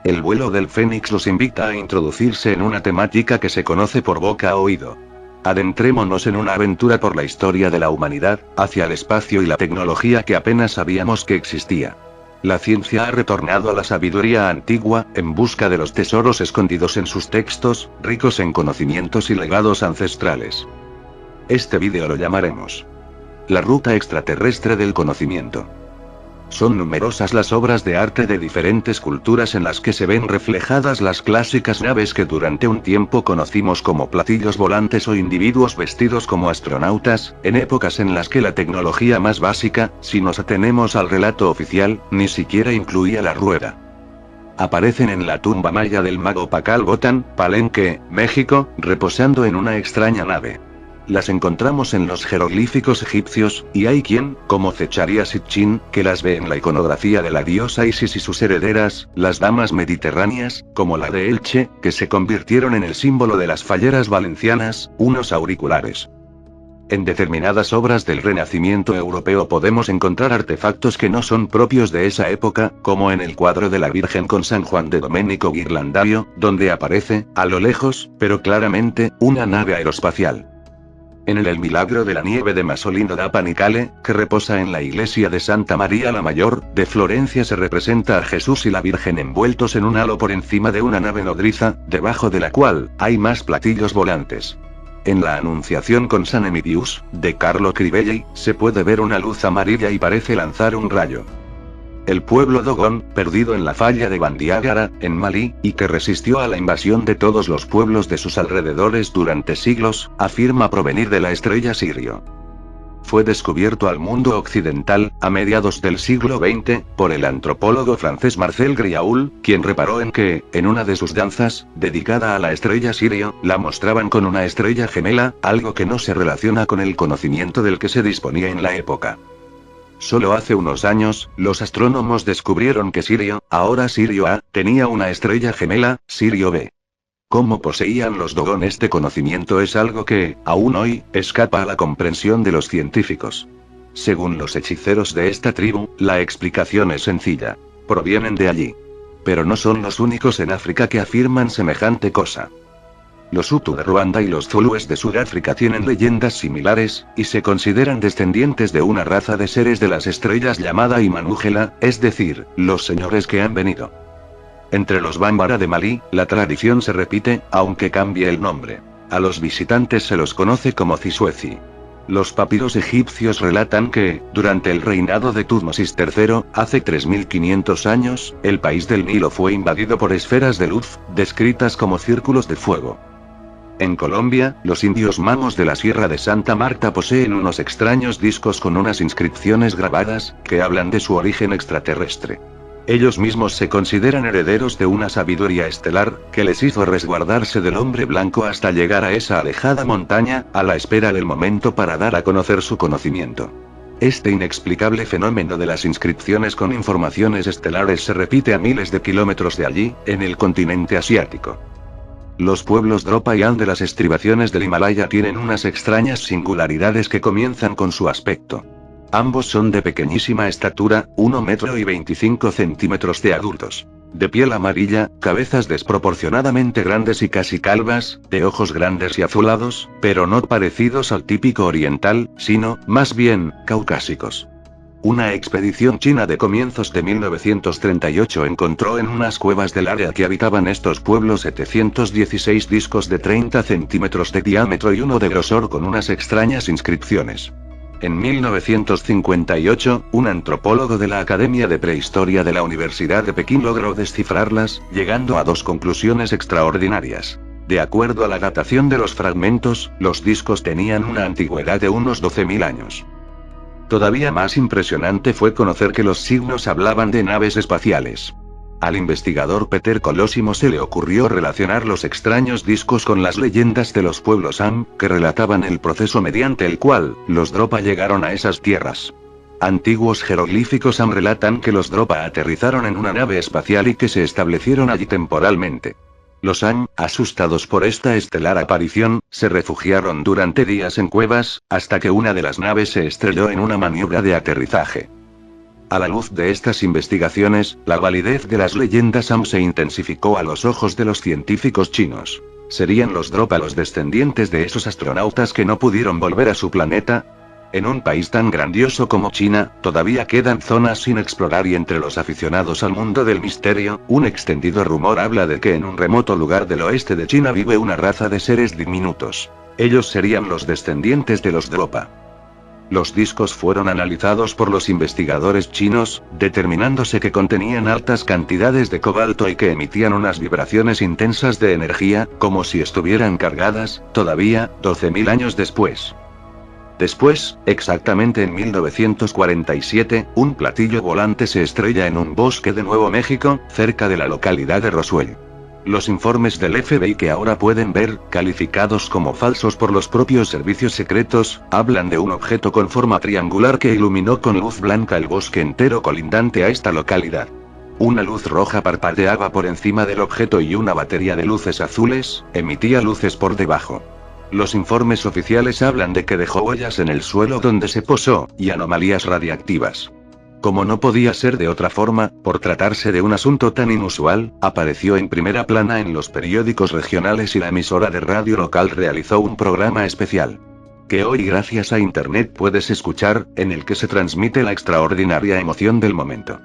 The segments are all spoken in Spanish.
El vuelo del Fénix los invita a introducirse en una temática que se conoce por boca a oído. Adentrémonos en una aventura por la historia de la humanidad, hacia el espacio y la tecnología que apenas sabíamos que existía. La ciencia ha retornado a la sabiduría antigua, en busca de los tesoros escondidos en sus textos, ricos en conocimientos y legados ancestrales. Este vídeo lo llamaremos La ruta extraterrestre del conocimiento. Son numerosas las obras de arte de diferentes culturas en las que se ven reflejadas las clásicas naves que durante un tiempo conocimos como platillos volantes o individuos vestidos como astronautas, en épocas en las que la tecnología más básica, si nos atenemos al relato oficial, ni siquiera incluía la rueda. Aparecen en la tumba maya del mago Pacal Botán, Palenque, México, reposando en una extraña nave. Las encontramos en los jeroglíficos egipcios, y hay quien, como Zecharia Sitchin, que las ve en la iconografía de la diosa Isis y sus herederas, las damas mediterráneas, como la de Elche, que se convirtieron en el símbolo de las falleras valencianas, unos auriculares. En determinadas obras del Renacimiento europeo podemos encontrar artefactos que no son propios de esa época, como en el cuadro de la Virgen con San Juan de Domenico Ghirlandaio, donde aparece, a lo lejos, pero claramente, una nave aeroespacial. En el Milagro de la Nieve de Masolino da Panicale, que reposa en la iglesia de Santa María la Mayor, de Florencia, se representa a Jesús y la Virgen envueltos en un halo por encima de una nave nodriza, debajo de la cual, hay más platillos volantes. En la Anunciación con San Emidius, de Carlo Crivelli, se puede ver una luz amarilla y parece lanzar un rayo. El pueblo Dogon, perdido en la falla de Bandiagara, en Malí, y que resistió a la invasión de todos los pueblos de sus alrededores durante siglos, afirma provenir de la estrella Sirio. Fue descubierto al mundo occidental, a mediados del siglo XX, por el antropólogo francés Marcel Griaule, quien reparó en que, en una de sus danzas, dedicada a la estrella Sirio, la mostraban con una estrella gemela, algo que no se relaciona con el conocimiento del que se disponía en la época. Solo hace unos años, los astrónomos descubrieron que Sirio, ahora Sirio A, tenía una estrella gemela, Sirio B. Cómo poseían los Dogon este conocimiento es algo que, aún hoy, escapa a la comprensión de los científicos. Según los hechiceros de esta tribu, la explicación es sencilla. Provienen de allí. Pero no son los únicos en África que afirman semejante cosa. Los Hutu de Ruanda y los Zulúes de Sudáfrica tienen leyendas similares, y se consideran descendientes de una raza de seres de las estrellas llamada Imanújela, es decir, los señores que han venido. Entre los Bambara de Malí, la tradición se repite, aunque cambie el nombre. A los visitantes se los conoce como Zisuezi. Los papiros egipcios relatan que, durante el reinado de Tutmosis III, hace 3500 años, el país del Nilo fue invadido por esferas de luz, descritas como círculos de fuego. En Colombia, los indios mamos de la Sierra de Santa Marta poseen unos extraños discos con unas inscripciones grabadas, que hablan de su origen extraterrestre. Ellos mismos se consideran herederos de una sabiduría estelar, que les hizo resguardarse del hombre blanco hasta llegar a esa alejada montaña, a la espera del momento para dar a conocer su conocimiento. Este inexplicable fenómeno de las inscripciones con informaciones estelares se repite a miles de kilómetros de allí, en el continente asiático. Los pueblos Dropa-Yan de las estribaciones del Himalaya tienen unas extrañas singularidades que comienzan con su aspecto. Ambos son de pequeñísima estatura, 1,25 m de adultos. De piel amarilla, cabezas desproporcionadamente grandes y casi calvas, de ojos grandes y azulados, pero no parecidos al típico oriental, sino, más bien, caucásicos. Una expedición china de comienzos de 1938 encontró en unas cuevas del área que habitaban estos pueblos 716 discos de 30 centímetros de diámetro y uno de grosor con unas extrañas inscripciones. En 1958, un antropólogo de la Academia de Prehistoria de la Universidad de Pekín logró descifrarlas, llegando a dos conclusiones extraordinarias. De acuerdo a la datación de los fragmentos, los discos tenían una antigüedad de unos 12.000 años. Todavía más impresionante fue conocer que los signos hablaban de naves espaciales. Al investigador Peter Colosimo se le ocurrió relacionar los extraños discos con las leyendas de los pueblos Am, que relataban el proceso mediante el cual los Dropa llegaron a esas tierras. Antiguos jeroglíficos Am relatan que los Dropa aterrizaron en una nave espacial y que se establecieron allí temporalmente. Los Am, asustados por esta estelar aparición, se refugiaron durante días en cuevas, hasta que una de las naves se estrelló en una maniobra de aterrizaje. A la luz de estas investigaciones, la validez de las leyendas aún se intensificó a los ojos de los científicos chinos. ¿Serían los Dropa los descendientes de esos astronautas que no pudieron volver a su planeta? En un país tan grandioso como China, todavía quedan zonas sin explorar y entre los aficionados al mundo del misterio, un extendido rumor habla de que en un remoto lugar del oeste de China vive una raza de seres diminutos. Ellos serían los descendientes de los Dropa. Los discos fueron analizados por los investigadores chinos, determinándose que contenían altas cantidades de cobalto y que emitían unas vibraciones intensas de energía, como si estuvieran cargadas, todavía, 12.000 años después. Después, exactamente en 1947, un platillo volante se estrella en un bosque de Nuevo México, cerca de la localidad de Roswell. Los informes del FBI que ahora pueden ver, calificados como falsos por los propios servicios secretos, hablan de un objeto con forma triangular que iluminó con luz blanca el bosque entero colindante a esta localidad. Una luz roja parpadeaba por encima del objeto y una batería de luces azules emitía luces por debajo. Los informes oficiales hablan de que dejó huellas en el suelo donde se posó, y anomalías radiactivas. Como no podía ser de otra forma, por tratarse de un asunto tan inusual, apareció en primera plana en los periódicos regionales y la emisora de radio local realizó un programa especial. Que hoy gracias a Internet puedes escuchar, en el que se transmite la extraordinaria emoción del momento.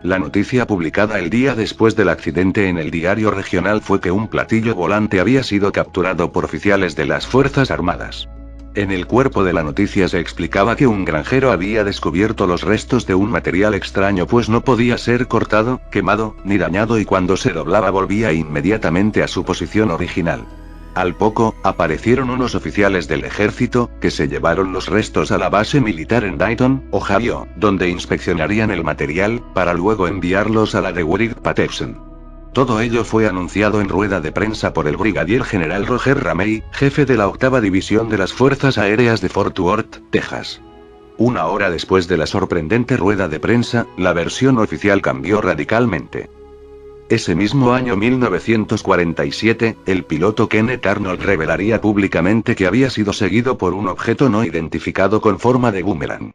La noticia publicada el día después del accidente en el diario regional fue que un platillo volante había sido capturado por oficiales de las Fuerzas Armadas. En el cuerpo de la noticia se explicaba que un granjero había descubierto los restos de un material extraño pues no podía ser cortado, quemado, ni dañado y cuando se doblaba volvía inmediatamente a su posición original. Al poco, aparecieron unos oficiales del ejército, que se llevaron los restos a la base militar en Dayton, Ohio, donde inspeccionarían el material, para luego enviarlos a la de Wright-Patterson. Todo ello fue anunciado en rueda de prensa por el brigadier general Roger Ramey, jefe de la 8ª División de las Fuerzas Aéreas de Fort Worth, Texas. Una hora después de la sorprendente rueda de prensa, la versión oficial cambió radicalmente. Ese mismo año 1947, el piloto Kenneth Arnold revelaría públicamente que había sido seguido por un objeto no identificado con forma de boomerang.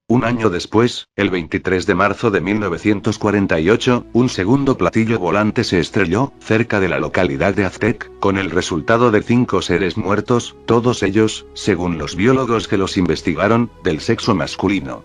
Un año después, el 23 de marzo de 1948, un segundo platillo volante se estrelló, cerca de la localidad de Aztec, con el resultado de 5 seres muertos, todos ellos, según los biólogos que los investigaron, del sexo masculino.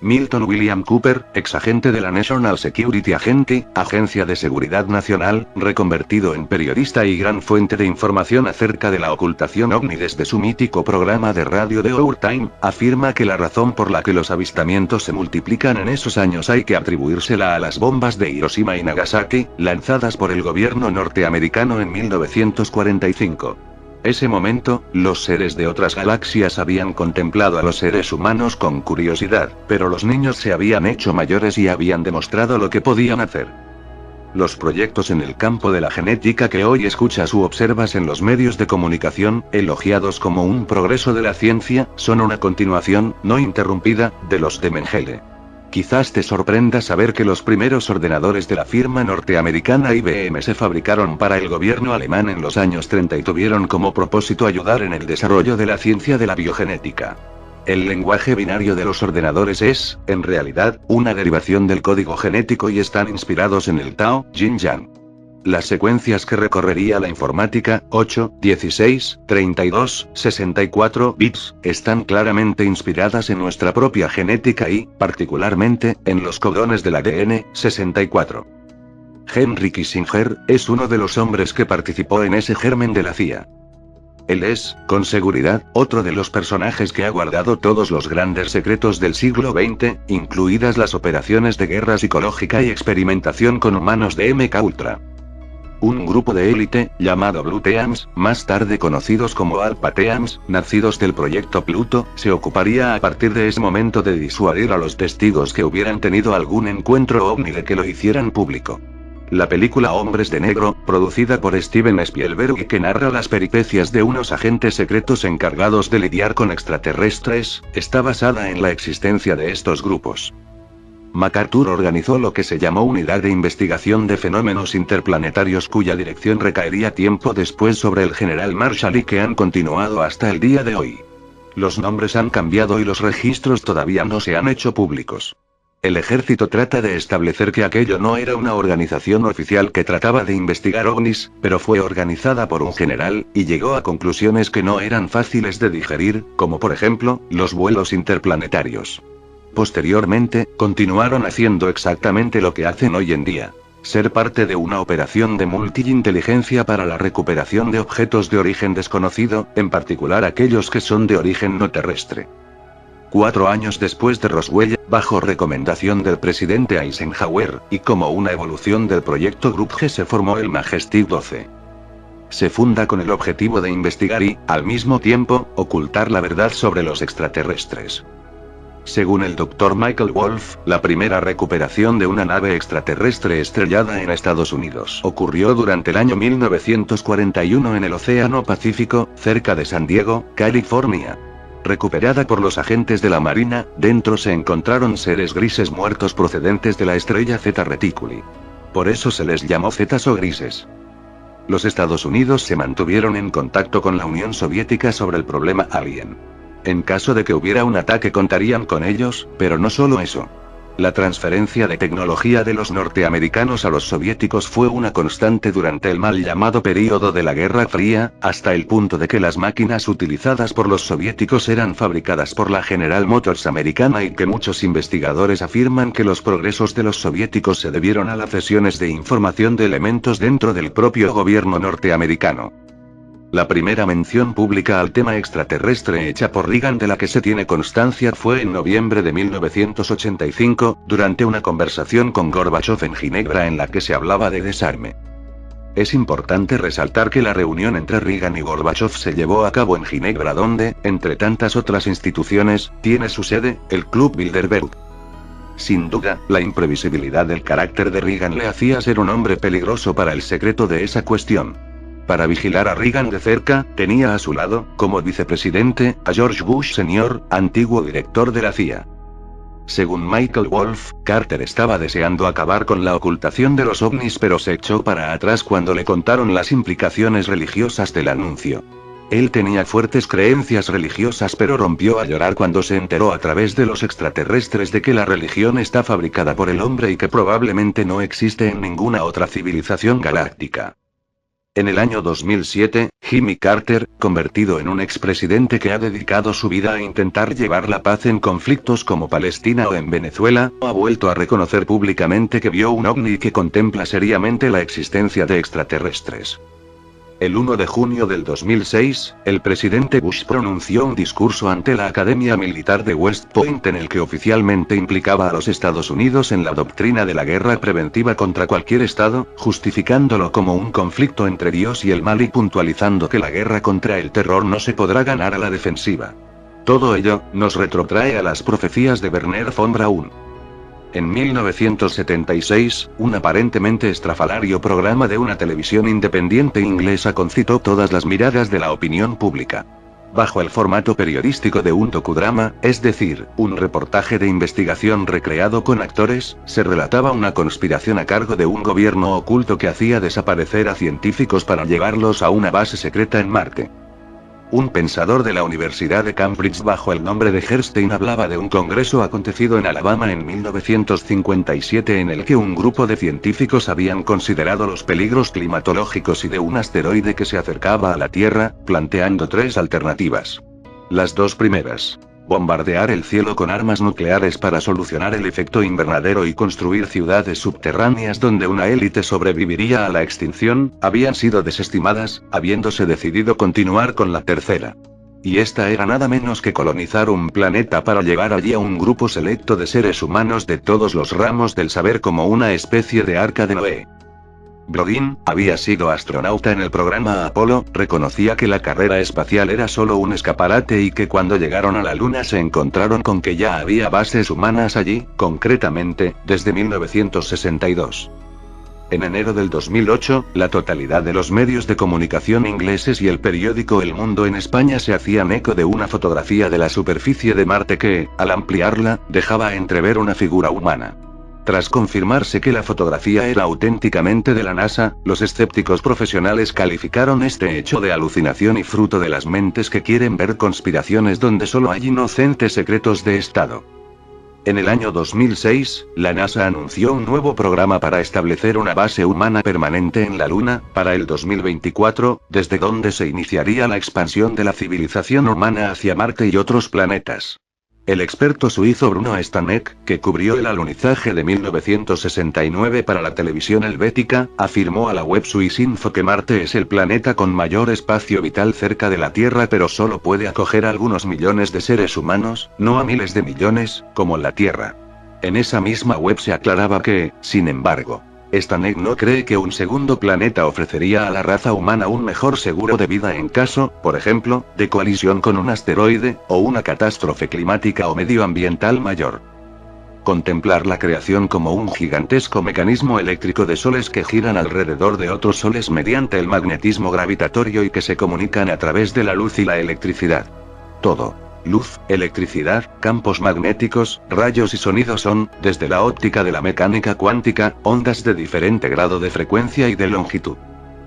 Milton William Cooper, exagente de la National Security Agency, Agencia de Seguridad Nacional, reconvertido en periodista y gran fuente de información acerca de la ocultación ovni desde su mítico programa de radio The Our Time, afirma que la razón por la que los avistamientos se multiplican en esos años hay que atribuírsela a las bombas de Hiroshima y Nagasaki, lanzadas por el gobierno norteamericano en 1945. Ese momento, los seres de otras galaxias habían contemplado a los seres humanos con curiosidad, pero los niños se habían hecho mayores y habían demostrado lo que podían hacer. Los proyectos en el campo de la genética que hoy escuchas u observas en los medios de comunicación, elogiados como un progreso de la ciencia, son una continuación, no interrumpida, de los de Mengele. Quizás te sorprenda saber que los primeros ordenadores de la firma norteamericana IBM se fabricaron para el gobierno alemán en los años 30 y tuvieron como propósito ayudar en el desarrollo de la ciencia de la biogenética. El lenguaje binario de los ordenadores es, en realidad, una derivación del código genético y están inspirados en el Tao, Yin Yang. Las secuencias que recorrería la informática, 8, 16, 32, 64 bits, están claramente inspiradas en nuestra propia genética y, particularmente, en los codones del ADN, 64. Henry Kissinger, es uno de los hombres que participó en ese germen de la CIA. Él es, con seguridad, otro de los personajes que ha guardado todos los grandes secretos del siglo XX, incluidas las operaciones de guerra psicológica y experimentación con humanos de MK Ultra. Un grupo de élite, llamado Blue Teams, más tarde conocidos como Alpha Teams, nacidos del proyecto Pluto, se ocuparía a partir de ese momento de disuadir a los testigos que hubieran tenido algún encuentro ovni de que lo hicieran público. La película Hombres de Negro, producida por Steven Spielberg y que narra las peripecias de unos agentes secretos encargados de lidiar con extraterrestres, está basada en la existencia de estos grupos. MacArthur organizó lo que se llamó Unidad de Investigación de Fenómenos Interplanetarios cuya dirección recaería tiempo después sobre el general Marshall y que han continuado hasta el día de hoy. Los nombres han cambiado y los registros todavía no se han hecho públicos. El ejército trata de establecer que aquello no era una organización oficial que trataba de investigar ovnis, pero fue organizada por un general, y llegó a conclusiones que no eran fáciles de digerir, como por ejemplo, los vuelos interplanetarios. Posteriormente, continuaron haciendo exactamente lo que hacen hoy en día. Ser parte de una operación de multiinteligencia para la recuperación de objetos de origen desconocido, en particular aquellos que son de origen no terrestre. 4 años después de Roswell, bajo recomendación del presidente Eisenhower, y como una evolución del proyecto Grup G, se formó el Majestic 12. Se funda con el objetivo de investigar y, al mismo tiempo, ocultar la verdad sobre los extraterrestres. Según el Dr. Michael Wolff, la primera recuperación de una nave extraterrestre estrellada en Estados Unidos ocurrió durante el año 1941 en el Océano Pacífico, cerca de San Diego, California. Recuperada por los agentes de la Marina, dentro se encontraron seres grises muertos procedentes de la estrella Zeta Reticuli. Por eso se les llamó zetas o grises. Los Estados Unidos se mantuvieron en contacto con la Unión Soviética sobre el problema alien. En caso de que hubiera un ataque contarían con ellos, pero no solo eso. La transferencia de tecnología de los norteamericanos a los soviéticos fue una constante durante el mal llamado período de la Guerra Fría, hasta el punto de que las máquinas utilizadas por los soviéticos eran fabricadas por la General Motors americana y que muchos investigadores afirman que los progresos de los soviéticos se debieron a las cesiones de información de elementos dentro del propio gobierno norteamericano. La primera mención pública al tema extraterrestre hecha por Reagan de la que se tiene constancia fue en noviembre de 1985, durante una conversación con Gorbachev en Ginebra en la que se hablaba de desarme. Es importante resaltar que la reunión entre Reagan y Gorbachev se llevó a cabo en Ginebra donde, entre tantas otras instituciones, tiene su sede, el Club Bilderberg. Sin duda, la imprevisibilidad del carácter de Reagan le hacía ser un hombre peligroso para el secreto de esa cuestión. Para vigilar a Reagan de cerca, tenía a su lado, como vicepresidente, a George Bush Sr., antiguo director de la CIA. Según Michael Wolff, Carter estaba deseando acabar con la ocultación de los ovnis pero se echó para atrás cuando le contaron las implicaciones religiosas del anuncio. Él tenía fuertes creencias religiosas pero rompió a llorar cuando se enteró a través de los extraterrestres de que la religión está fabricada por el hombre y que probablemente no existe en ninguna otra civilización galáctica. En el año 2007, Jimmy Carter, convertido en un expresidente que ha dedicado su vida a intentar llevar la paz en conflictos como Palestina o en Venezuela, ha vuelto a reconocer públicamente que vio un ovni y que contempla seriamente la existencia de extraterrestres. El 1 de junio del 2006, el presidente Bush pronunció un discurso ante la Academia Militar de West Point en el que oficialmente implicaba a los Estados Unidos en la doctrina de la guerra preventiva contra cualquier Estado, justificándolo como un conflicto entre Dios y el mal y puntualizando que la guerra contra el terror no se podrá ganar a la defensiva. Todo ello, nos retrotrae a las profecías de Wernher von Braun. En 1976, un aparentemente estrafalario programa de una televisión independiente inglesa concitó todas las miradas de la opinión pública. Bajo el formato periodístico de un docudrama, es decir, un reportaje de investigación recreado con actores, se relataba una conspiración a cargo de un gobierno oculto que hacía desaparecer a científicos para llevarlos a una base secreta en Marte. Un pensador de la Universidad de Cambridge bajo el nombre de Herstein hablaba de un congreso acontecido en Alabama en 1957 en el que un grupo de científicos habían considerado los peligros climatológicos y de un asteroide que se acercaba a la Tierra, planteando 3 alternativas. Las 2 primeras: bombardear el cielo con armas nucleares para solucionar el efecto invernadero y construir ciudades subterráneas donde una élite sobreviviría a la extinción, habían sido desestimadas, habiéndose decidido continuar con la tercera. Y esta era nada menos que colonizar un planeta para llevar allí a un grupo selecto de seres humanos de todos los ramos del saber como una especie de arca de Noé. Brodin, había sido astronauta en el programa Apolo, reconocía que la carrera espacial era solo un escaparate y que cuando llegaron a la Luna se encontraron con que ya había bases humanas allí, concretamente, desde 1962. En enero del 2008, la totalidad de los medios de comunicación ingleses y el periódico El Mundo en España se hacían eco de una fotografía de la superficie de Marte que, al ampliarla, dejaba entrever una figura humana. Tras confirmarse que la fotografía era auténticamente de la NASA, los escépticos profesionales calificaron este hecho de alucinación y fruto de las mentes que quieren ver conspiraciones donde solo hay inocentes secretos de Estado. En el año 2006, la NASA anunció un nuevo programa para establecer una base humana permanente en la Luna, para el 2024, desde donde se iniciaría la expansión de la civilización humana hacia Marte y otros planetas. El experto suizo Bruno Stanek, que cubrió el alunizaje de 1969 para la televisión helvética, afirmó a la web Swissinfo que Marte es el planeta con mayor espacio vital cerca de la Tierra, pero solo puede acoger a algunos millones de seres humanos, no a miles de millones, como la Tierra. En esa misma web se aclaraba que, sin embargo, Stanek no cree que un segundo planeta ofrecería a la raza humana un mejor seguro de vida en caso, por ejemplo, de colisión con un asteroide, o una catástrofe climática o medioambiental mayor. Contemplar la creación como un gigantesco mecanismo eléctrico de soles que giran alrededor de otros soles mediante el magnetismo gravitatorio y que se comunican a través de la luz y la electricidad. Todo. Luz, electricidad, campos magnéticos, rayos y sonido son, desde la óptica de la mecánica cuántica, ondas de diferente grado de frecuencia y de longitud.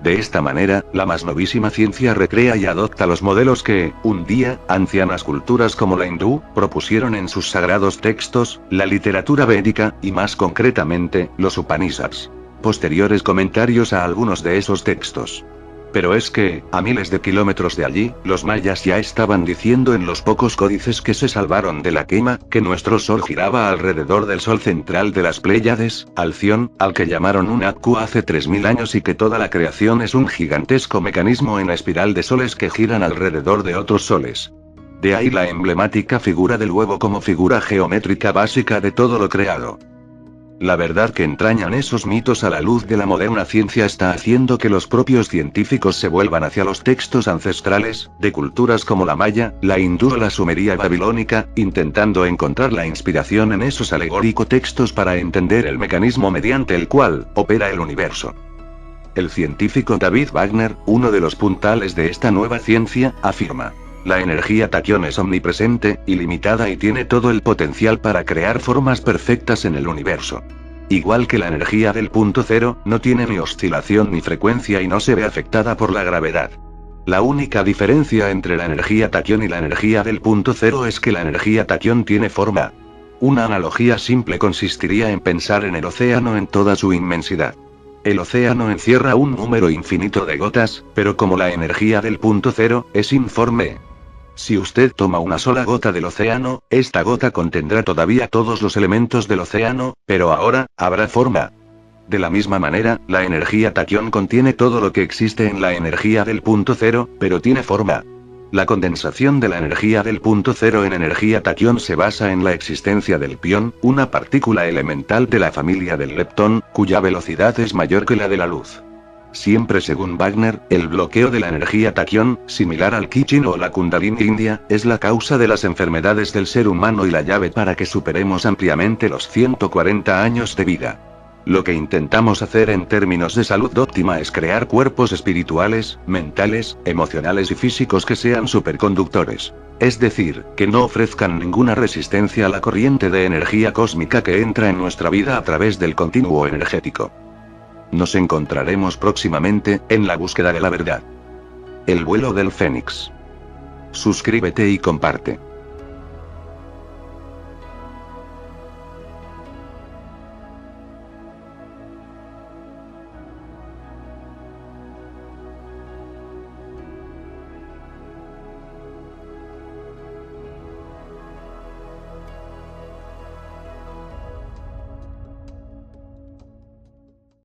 De esta manera, la más novísima ciencia recrea y adopta los modelos que, un día, ancianas culturas como la hindú, propusieron en sus sagrados textos, la literatura védica, y más concretamente, los Upanishads. Posteriores comentarios a algunos de esos textos. Pero es que, a miles de kilómetros de allí, los mayas ya estaban diciendo en los pocos códices que se salvaron de la quema, que nuestro sol giraba alrededor del sol central de las Pléyades, Alción, al que llamaron un Akku hace 3000 años, y que toda la creación es un gigantesco mecanismo en la espiral de soles que giran alrededor de otros soles. De ahí la emblemática figura del huevo como figura geométrica básica de todo lo creado. La verdad que entrañan esos mitos a la luz de la moderna ciencia está haciendo que los propios científicos se vuelvan hacia los textos ancestrales, de culturas como la maya, la hindú o la sumeria babilónica, intentando encontrar la inspiración en esos alegóricos textos para entender el mecanismo mediante el cual opera el universo. El científico David Wagner, uno de los puntales de esta nueva ciencia, afirma: la energía taquión es omnipresente, ilimitada y tiene todo el potencial para crear formas perfectas en el universo. Igual que la energía del punto cero, no tiene ni oscilación ni frecuencia y no se ve afectada por la gravedad. La única diferencia entre la energía taquión y la energía del punto cero es que la energía taquión tiene forma. Una analogía simple consistiría en pensar en el océano en toda su inmensidad. El océano encierra un número infinito de gotas, pero como la energía del punto cero es informe. Si usted toma una sola gota del océano, esta gota contendrá todavía todos los elementos del océano, pero ahora, habrá forma. De la misma manera, la energía taquión contiene todo lo que existe en la energía del punto cero, pero tiene forma. La condensación de la energía del punto cero en energía taquión se basa en la existencia del pión, una partícula elemental de la familia del leptón, cuya velocidad es mayor que la de la luz. Siempre según Wagner, el bloqueo de la energía taquión, similar al Ki Chin o la Kundalini india, es la causa de las enfermedades del ser humano y la llave para que superemos ampliamente los 140 años de vida. Lo que intentamos hacer en términos de salud óptima es crear cuerpos espirituales, mentales, emocionales y físicos que sean superconductores. Es decir, que no ofrezcan ninguna resistencia a la corriente de energía cósmica que entra en nuestra vida a través del continuo energético. Nos encontraremos próximamente, en la búsqueda de la verdad. El vuelo del Fénix. Suscríbete y comparte.